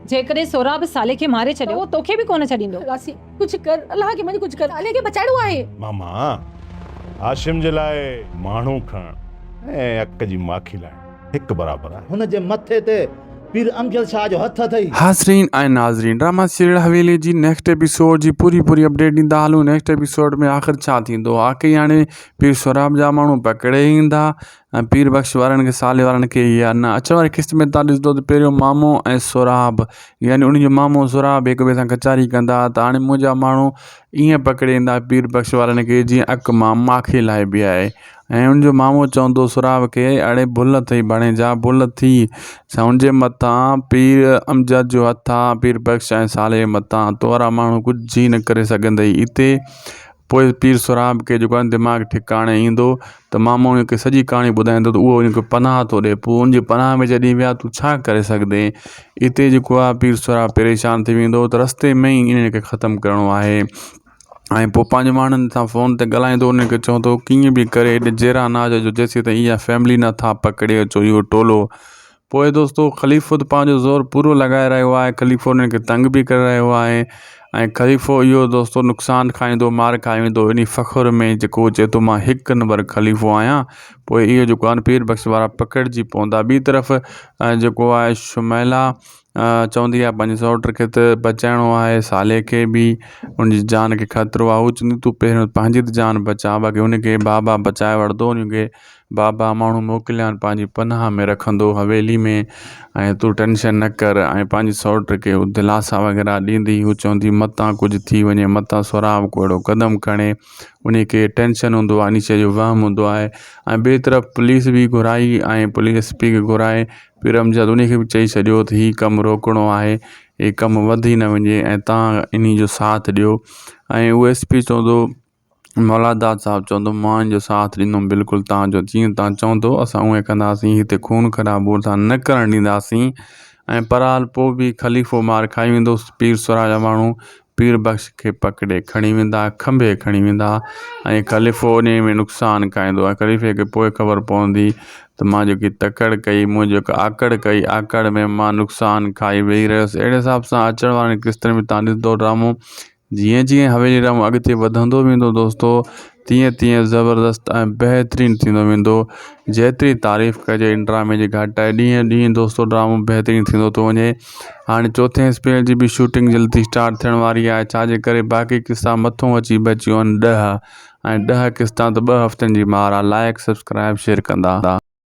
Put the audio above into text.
जेकॾहिं सोराब साले खे मारे छॾियो उहो तोखे बि कोन छॾींदो। कुछ कर, अल्लाह खे मञ, कुछ कर, साले खे बचाइणो आहे। मामा हाशिम जे लाइ माण्हू खण ऐं अक जी माखी लाइ हिकु बराबरि आहे। हुन जे मथे ते पीर अमजद शाह जो हथ अथई। हाज़रीन ऐं नाज़रीन, ड्रामा सीरियल हवेली जी नेक्स्ट एपिसोड जी पूरी अपडेट ॾींदा हलूं। नेक्स्ट एपिसोड में आख़िर छा थींदो? आख़िर हाणे पीर सोराब जा माण्हू पकड़े ईंदा ऐं पीर बख़्श वारनि खे, साले वारनि खे, या न? अचण वारी किस्त में तव्हां ॾिसंदो त पहिरियों मामो ऐं सोराब, यानी उनजो मामो सोराब हिक ॿिए सां कचारी कंदा, त हाणे मुंहिंजा माण्हू ईअं पकड़े ईंदा पीर बख़्श वारनि खे जीअं अक मां माखे लाइ बि आहे। ऐं उनजो मामो चवंदो सोराब खे, अड़े भुल अथई बणे जा, भुल थी छा? उनजे मथां पीर अमजद जो हथ आहे, पीर बख़्श ऐं साले जे मथां, तोरा माण्हू कुझु ई न करे सघंदई हिते। पोइ पीर सोराब खे जेको आहे दिमाग़ ठिकाणे ईंदो त मामो उनखे सॼी कहाणी ॿुधाईंदो त उहो उनखे पनाह थो ॾिए। पोइ उनजी पनाह में जॾहिं विया तूं छा करे सघंदे? हिते जेको आहे पीर सोराब परेशान थी वेंदो त रस्ते में ई इनखे ख़तमु करिणो आहे। ऐं पोइ पंहिंजे माण्हुनि सां फ़ोन ते ॻाल्हाईंदो, उनखे चवंदो कीअं बि करे हेॾे जहिड़ा न अचिजो जेसीं ताईं इहा फैमिली नथा पकिड़े अचो, इहो टोलो। पोइ दोस्तो ख़लीफ़ो त पंहिंजो ज़ोर पूरो लॻाए रहियो आहे। ख़लीफ़ो उनखे तंग बि करे रहियो आहे ऐं ख़लीफ़ो इहो दोस्तो नुक़सानु खाईंदो, मार खाई वेंदो इन फ़ख़ुर में, जेको चए थो मां 1 नंबर ख़लीफ़ो आहियां। पोइ इहो जेको आहे पीर बख़्श वारा पकड़िजी पवंदा। ॿी तरफ़ जेको आहे शुमैला चवंदी आहे पंहिंजे सौट खे त बचाइणो आहे, साले खे बि उनजी जान खे ख़तरो आहे। हू चवंदी तूं पहिरियों पंहिंजी त जान बचा, बाक़ी उनखे बाबा बचाए वठंदो। उनखे बाबा माण्हू मोकिलिया आहिनि पंहिंजी पनाह में रखंदो हवेली में, ऐं तूं टेंशन न कर। ऐं पंहिंजी सौट खे दिलासा वग़ैरह ॾींदी। हू चवंदी मतां कुझु थी वञे, मतां सोराब को अहिड़ो क़दम खणे, उनखे टेंशन हूंदो आहे, इन शइ जो वहम हूंदो आहे। ऐं ॿिए तरफ़ पुलिस बि घुराई ऐं पुलिस एस पी खे घुराए पीर अमजद उनखे बि चई छॾियो त हीउ कमु रोकणो आहे, हीउ कमु वधी न वञे ऐं तव्हां इन जो साथ ॾियो। ऐं उहो एस पी चवंदो, मौलादाद साहब चवंदो, मां इन जो साथ ॾींदुमि बिल्कुलु, तव्हांजो जीअं तव्हां चवंदो असां उहे कंदासीं, हिते खून ख़राबु असां न करणु ॾींदासीं। ऐं बहरहाल पोइ बि ख़लीफ़ो मार खाई वेंदो। पीर सोराब जा माण्हू पीर बख़्श खे पकड़े खणी वेंदा, खंभे खणी वेंदा ऐं ख़लीफ़ो उन में नुक़सानु खाईंदो आहे। ख़लीफ़े खे पोइ ख़बर पवंदी त मां जेकी तकड़ कई, मुंहिंजी जेका आकड़ कई, आकड़ में मां नुक़सानु खाई वेही रहियुसि। अहिड़े हिसाब सां अचण वारी किस्तनि में तव्हां ॾिसंदो ड्रामो, जीअं जीअं हवेली ड्रामो अॻिते वधंदो वेंदो दोस्तो, तीअं तीअं ज़बरदस्त ऐं बहितरीनु थींदो वेंदो। जेतिरी तारीफ़ कजे इन ड्रामे जी घटि आहे। ॾींहं ॾींहुं दोस्तो ड्रामो बहितरीनु थींदो थो वञे। हाणे 4थे स्पेल जी बि शूटिंग जल्दी स्टार्ट थियण वारी आहे, छाजे करे बाक़ी किस्सा मथों अची बचियूं आहिनि 10 ऐं 10 किस्ता त 2 हफ़्तनि जी मार आहे। लाइक सब्सक्राइब शेयर कंदा।